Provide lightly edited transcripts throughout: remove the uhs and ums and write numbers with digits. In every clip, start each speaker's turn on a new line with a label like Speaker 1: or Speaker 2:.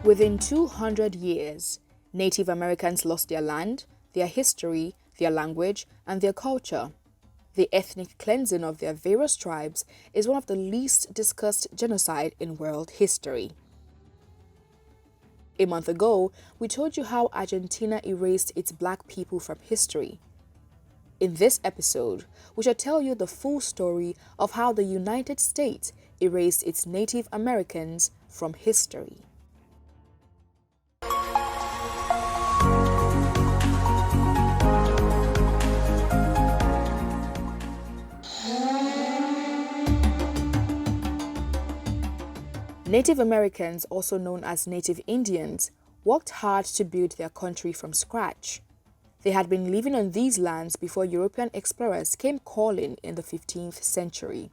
Speaker 1: Within 200 years, Native Americans lost their land, their history, their language, and their culture. The ethnic cleansing of their various tribes is one of the least discussed genocide in world history. A month ago, we told you how Argentina erased its black people from history. In this episode, we shall tell you the full story of how the United States erased its Native Americans from history. Native Americans, also known as Native Indians, worked hard to build their country from scratch. They had been living on these lands before European explorers came calling in the 15th century.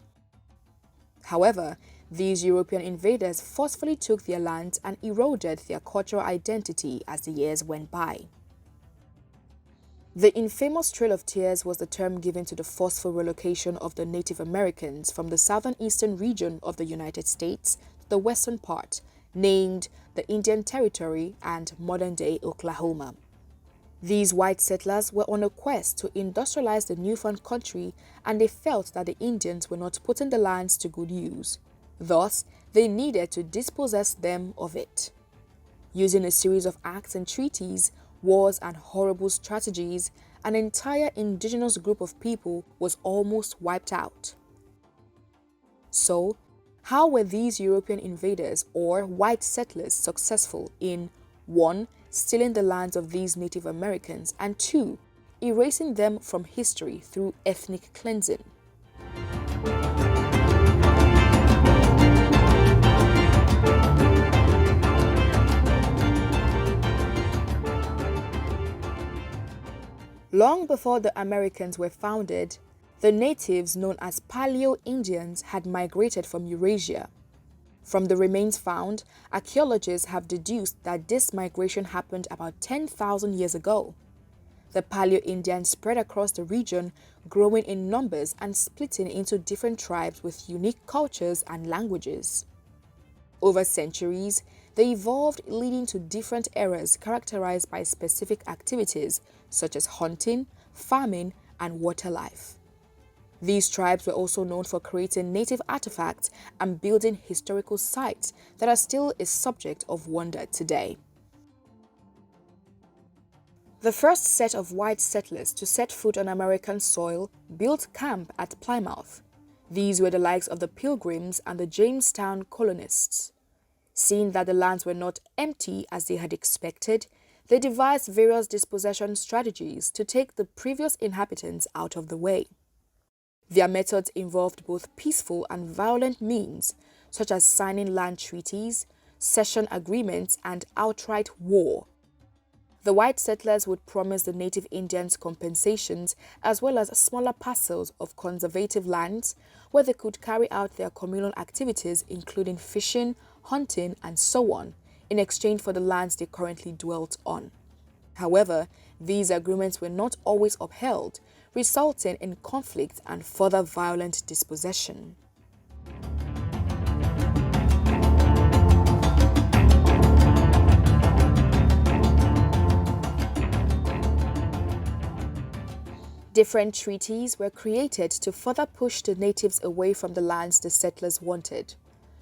Speaker 1: However, these European invaders forcefully took their lands and eroded their cultural identity as the years went by. The infamous Trail of Tears was the term given to the forceful relocation of the Native Americans from the southeastern region of the United States to the western part, named the Indian Territory and modern-day Oklahoma. These white settlers were on a quest to industrialize the newfound country, and they felt that the Indians were not putting the lands to good use. Thus, they needed to dispossess them of it. Using a series of acts and treaties, wars and horrible strategies, an entire indigenous group of people was almost wiped out. So, how were these European invaders or white settlers successful in 1. Stealing the lands of these Native Americans, and 2. Erasing them from history through ethnic cleansing? Long before the Americans were founded, the natives known as Paleo-Indians had migrated from Eurasia. From the remains found, archaeologists have deduced that this migration happened about 10,000 years ago. The Paleo-Indians spread across the region, growing in numbers and splitting into different tribes with unique cultures and languages. Over centuries, they evolved, leading to different eras characterized by specific activities such as hunting, farming, and water life. These tribes were also known for creating native artifacts and building historical sites that are still a subject of wonder today. The first set of white settlers to set foot on American soil built camp at Plymouth. These were the likes of the Pilgrims and the Jamestown colonists. Seeing that the lands were not empty as they had expected, they devised various dispossession strategies to take the previous inhabitants out of the way. Their methods involved both peaceful and violent means, such as signing land treaties, cession agreements, and outright war. The white settlers would promise the native Indians compensations as well as smaller parcels of conservative lands where they could carry out their communal activities, including fishing, hunting, and so on, in exchange for the lands they currently dwelt on. However, these agreements were not always upheld, resulting in conflict and further violent dispossession. Different treaties were created to further push the natives away from the lands the settlers wanted.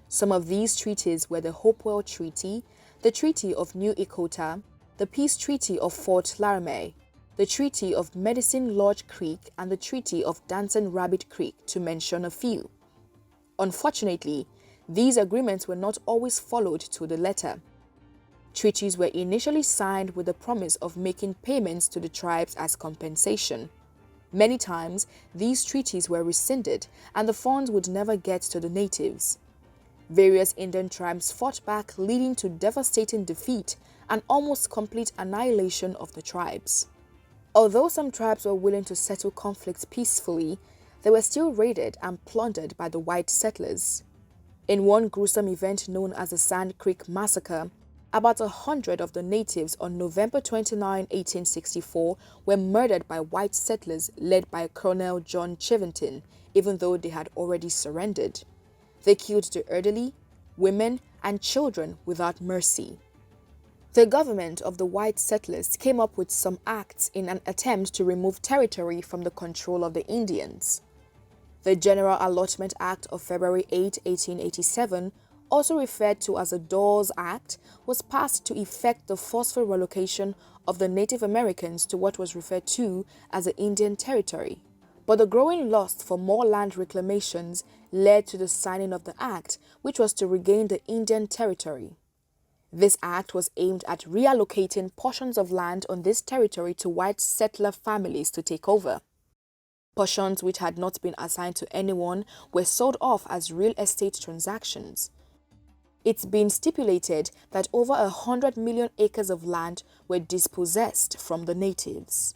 Speaker 1: Some of these treaties were the Hopewell Treaty, the Treaty of New Echota, the Peace Treaty of Fort Laramie, the Treaty of Medicine Lodge Creek, and the Treaty of Dancing Rabbit Creek, to mention a few. Unfortunately, these agreements were not always followed to the letter. Treaties were initially signed with the promise of making payments to the tribes as compensation. Many times, these treaties were rescinded and the funds would never get to the natives. Various Indian tribes fought back, leading to devastating defeat and almost complete annihilation of the tribes. Although some tribes were willing to settle conflicts peacefully, they were still raided and plundered by the white settlers. In one gruesome event known as the Sand Creek Massacre, about 100 of the natives on November 29, 1864 were murdered by white settlers led by Colonel John Chivington, even though they had already surrendered. They killed the elderly, women, and children without mercy. The government of the white settlers came up with some acts in an attempt to remove territory from the control of the Indians. The General Allotment Act of February 8, 1887, also referred to as the Dawes Act, was passed to effect the forceful relocation of the Native Americans to what was referred to as the Indian Territory. But the growing lust for more land reclamations led to the signing of the act, which was to regain the Indian Territory. This act was aimed at reallocating portions of land on this territory to white settler families to take over. Portions which had not been assigned to anyone were sold off as real estate transactions. It's been stipulated that over 100 million acres of land were dispossessed from the natives.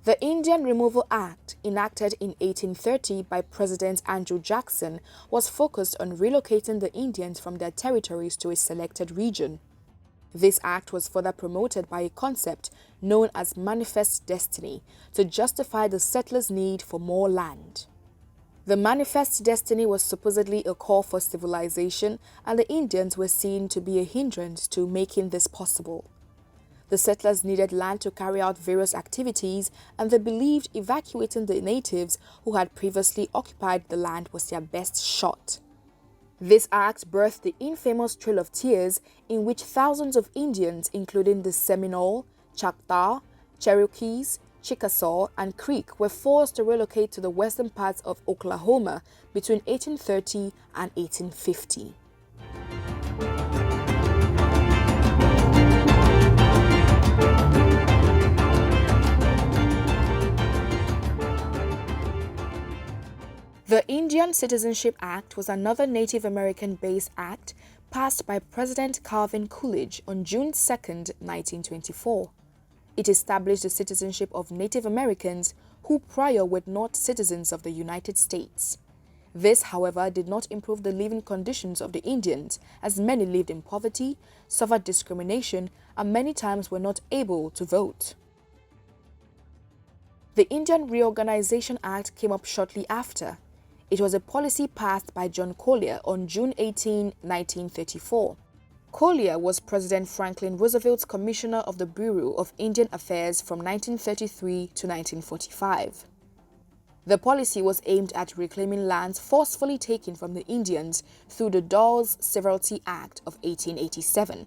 Speaker 1: The Indian Removal Act, enacted in 1830 by President Andrew Jackson, was focused on relocating the Indians from their territories to a selected region. This act was further promoted by a concept known as manifest destiny to justify the settlers' need for more land. The manifest destiny was supposedly a call for civilization, and the Indians were seen to be a hindrance to making this possible. The settlers needed land to carry out various activities, and they believed evacuating the natives who had previously occupied the land was their best shot. This act birthed the infamous Trail of Tears, in which thousands of Indians, including the Seminole, Choctaw, Cherokees, Chickasaw, and Creek, were forced to relocate to the western parts of Oklahoma between 1830 and 1850. The Indian Citizenship Act was another Native American-based act passed by President Calvin Coolidge on June 2, 1924. It established the citizenship of Native Americans who prior were not citizens of the United States. This, however, did not improve the living conditions of the Indians, as many lived in poverty, suffered discrimination, and many times were not able to vote. The Indian Reorganization Act came up shortly after. It was a policy passed by John Collier on June 18, 1934. Collier was President Franklin Roosevelt's Commissioner of the Bureau of Indian Affairs from 1933 to 1945. The policy was aimed at reclaiming lands forcefully taken from the Indians through the Dawes Severalty Act of 1887.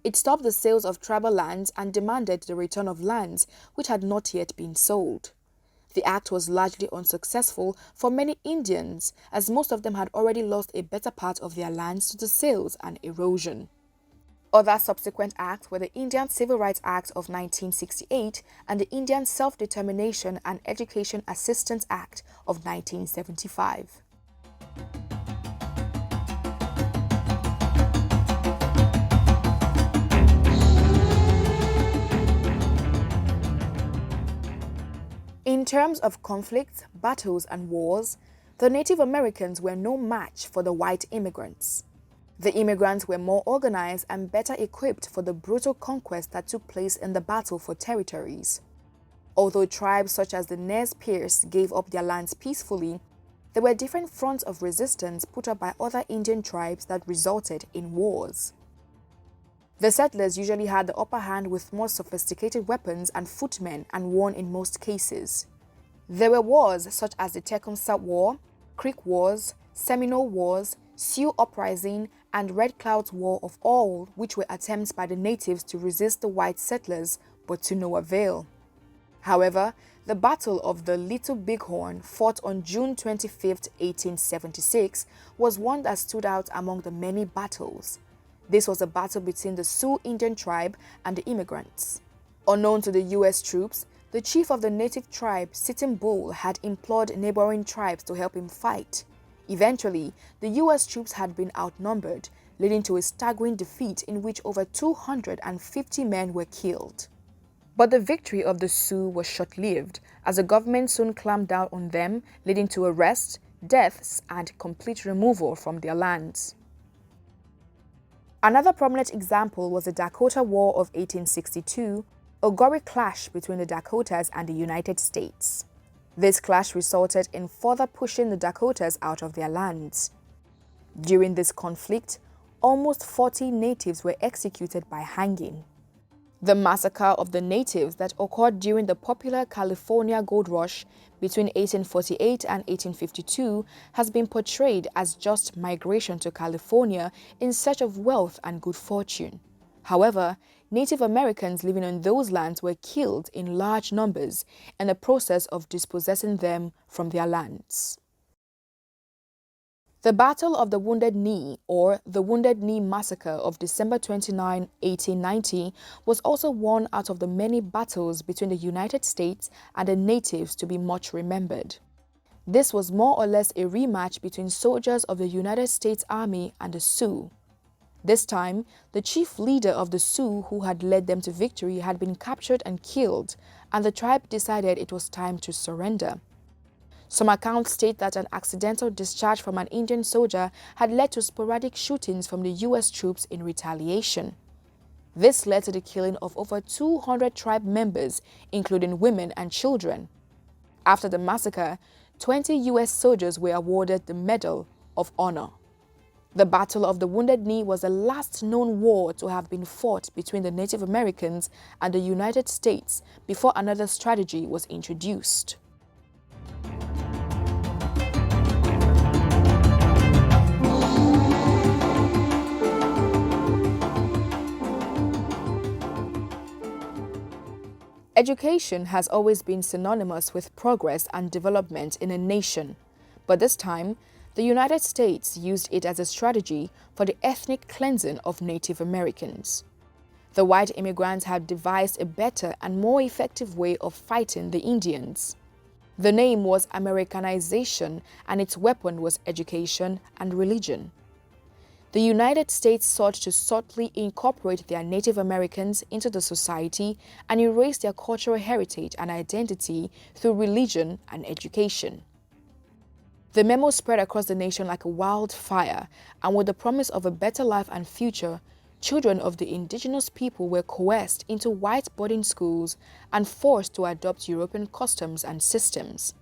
Speaker 1: It stopped the sales of tribal lands and demanded the return of lands which had not yet been sold. The act was largely unsuccessful for many Indians, as most of them had already lost a better part of their lands to the sales and erosion. Other subsequent acts were the Indian Civil Rights Act of 1968 and the Indian Self-Determination and Education Assistance Act of 1975. In terms of conflicts, battles, and wars, the Native Americans were no match for the white immigrants. The immigrants were more organized and better equipped for the brutal conquest that took place in the battle for territories. Although tribes such as the Nez Perce gave up their lands peacefully, there were different fronts of resistance put up by other Indian tribes that resulted in wars. The settlers usually had the upper hand with more sophisticated weapons and footmen and won in most cases. There were wars such as the Tecumseh War, Creek Wars, Seminole Wars, Sioux Uprising, and Red Cloud's War of all which were attempts by the natives to resist the white settlers, but to no avail. However, the Battle of the Little Bighorn, fought on June 25, 1876, was one that stood out among the many battles. This was a battle between the Sioux Indian tribe and the immigrants. Unknown to the U.S. troops, the chief of the native tribe, Sitting Bull, had implored neighboring tribes to help him fight. Eventually, the U.S. troops had been outnumbered, leading to a staggering defeat in which over 250 men were killed. But the victory of the Sioux was short-lived, as the government soon clamped down on them, leading to arrests, deaths, and complete removal from their lands. Another prominent example was the Dakota War of 1862, a gory clash between the Dakotas and the United States. This clash resulted in further pushing the Dakotas out of their lands. During this conflict, almost 40 natives were executed by hanging. The massacre of the natives that occurred during the popular California Gold Rush between 1848 and 1852 has been portrayed as just migration to California in search of wealth and good fortune. However, Native Americans living on those lands were killed in large numbers in the process of dispossessing them from their lands. The Battle of the Wounded Knee, or the Wounded Knee Massacre of December 29, 1890, was also one out of the many battles between the United States and the natives to be much remembered. This was more or less a rematch between soldiers of the United States Army and the Sioux. This time, the chief leader of the Sioux who had led them to victory had been captured and killed, and the tribe decided it was time to surrender. Some accounts state that an accidental discharge from an Indian soldier had led to sporadic shootings from the U.S. troops in retaliation. This led to the killing of over 200 tribe members, including women and children. After the massacre, 20 U.S. soldiers were awarded the Medal of Honor. The Battle of the Wounded Knee was the last known war to have been fought between the Native Americans and the United States before another strategy was introduced. Education has always been synonymous with progress and development in a nation, but this time, the United States used it as a strategy for the ethnic cleansing of Native Americans. The white immigrants had devised a better and more effective way of fighting the Indians. The name was Americanization, and its weapon was education and religion. The United States sought to subtly incorporate their Native Americans into the society and erase their cultural heritage and identity through religion and education. The memo spread across the nation like a wildfire, and with the promise of a better life and future, children of the indigenous people were coerced into white boarding schools and forced to adopt European customs and systems.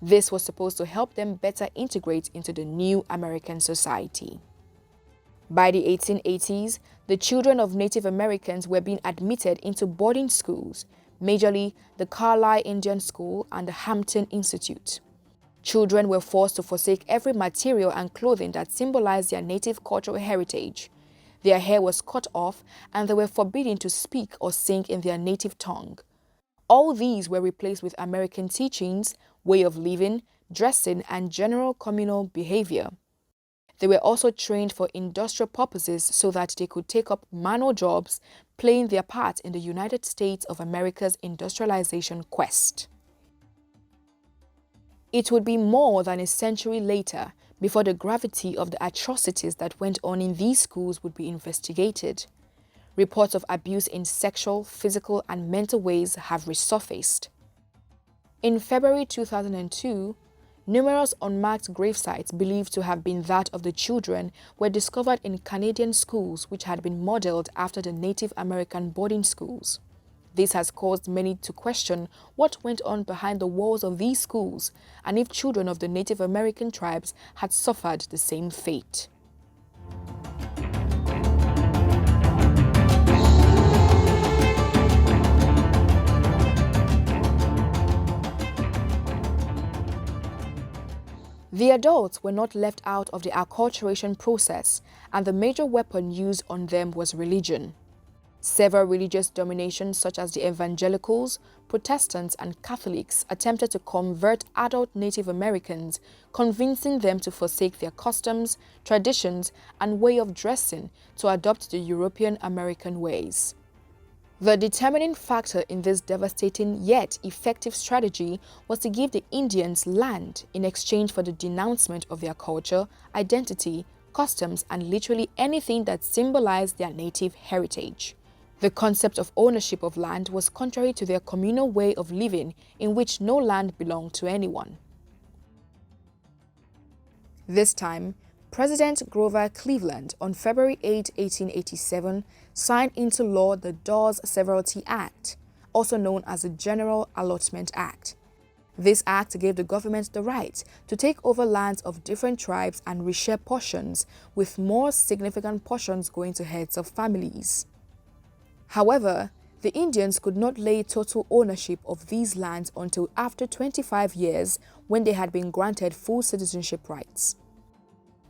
Speaker 1: This was supposed to help them better integrate into the new American society. By the 1880s, the children of Native Americans were being admitted into boarding schools, majorly the Carlisle Indian School and the Hampton Institute. Children were forced to forsake every material and clothing that symbolized their native cultural heritage. Their hair was cut off, and they were forbidden to speak or sing in their native tongue. All these were replaced with American teachings, way of living, dressing, and general communal behavior. They were also trained for industrial purposes so that they could take up manual jobs, playing their part in the United States of America's industrialization quest. It would be more than a century later before the gravity of the atrocities that went on in these schools would be investigated. Reports of abuse in sexual, physical, and mental ways have resurfaced. In February 2002, numerous unmarked gravesites believed to have been that of the children were discovered in Canadian schools which had been modeled after the Native American boarding schools. This has caused many to question what went on behind the walls of these schools and if children of the Native American tribes had suffered the same fate. The adults were not left out of the acculturation process, and the major weapon used on them was religion. Several religious dominations such as the evangelicals, Protestants, and Catholics attempted to convert adult Native Americans, convincing them to forsake their customs, traditions, and way of dressing to adopt the European American ways. The determining factor in this devastating yet effective strategy was to give the Indians land in exchange for the denouncement of their culture, identity, customs, and literally anything that symbolized their native heritage. The concept of ownership of land was contrary to their communal way of living, in which no land belonged to anyone. This time, President Grover Cleveland, on February 8, 1887, signed into law the Dawes Severalty Act, also known as the General Allotment Act. This act gave the government the right to take over lands of different tribes and reshare portions, with more significant portions going to heads of families. However, the Indians could not lay total ownership of these lands until after 25 years, when they had been granted full citizenship rights.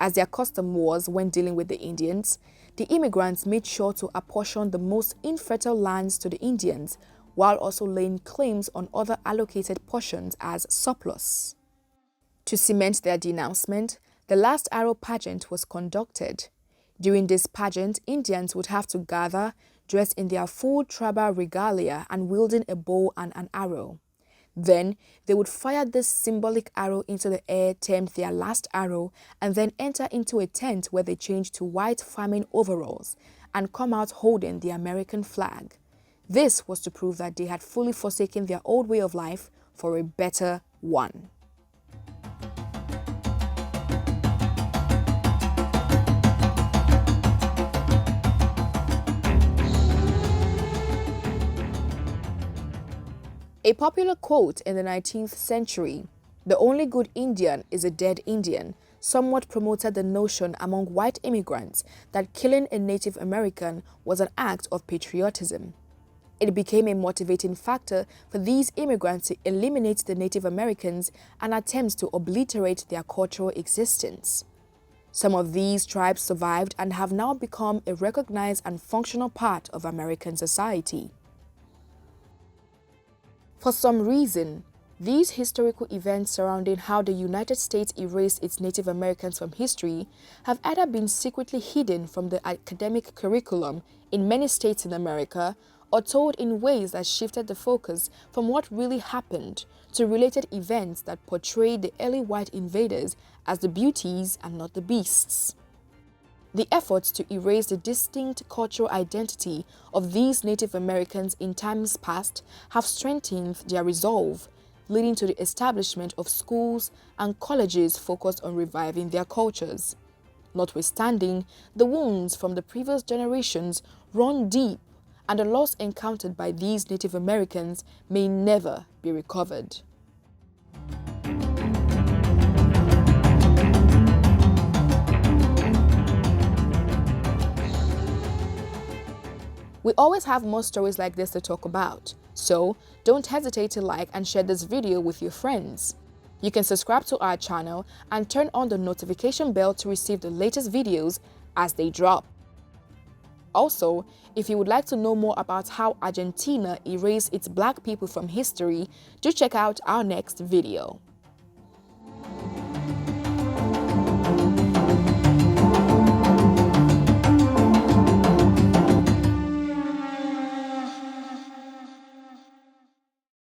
Speaker 1: As their custom was when dealing with the Indians, the immigrants made sure to apportion the most infertile lands to the Indians, while also laying claims on other allocated portions as surplus. To cement their denouncement, the last arrow pageant was conducted. During this pageant, Indians would have to gather, dressed in their full tribal regalia and wielding a bow and an arrow. Then, they would fire this symbolic arrow into the air termed their last arrow, and then enter into a tent where they changed to white farming overalls and come out holding the American flag. This was to prove that they had fully forsaken their old way of life for a better one. A popular quote in the 19th century, "The only good Indian is a dead Indian," somewhat promoted the notion among white immigrants that killing a Native American was an act of patriotism. It became a motivating factor for these immigrants to eliminate the Native Americans and attempt to obliterate their cultural existence. Some of these tribes survived and have now become a recognized and functional part of American society. For some reason, these historical events surrounding how the United States erased its Native Americans from history have either been secretly hidden from the academic curriculum in many states in America, or told in ways that shifted the focus from what really happened to related events that portrayed the early white invaders as the beauties and not the beasts. The efforts to erase the distinct cultural identity of these Native Americans in times past have strengthened their resolve, leading to the establishment of schools and colleges focused on reviving their cultures. Notwithstanding, the wounds from the previous generations run deep, and the loss encountered by these Native Americans may never be recovered. We always have more stories like this to talk about, so don't hesitate to like and share this video with your friends. You can subscribe to our channel and turn on the notification bell to receive the latest videos as they drop. Also, if you would like to know more about how Argentina erased its black people from history, do check out our next video.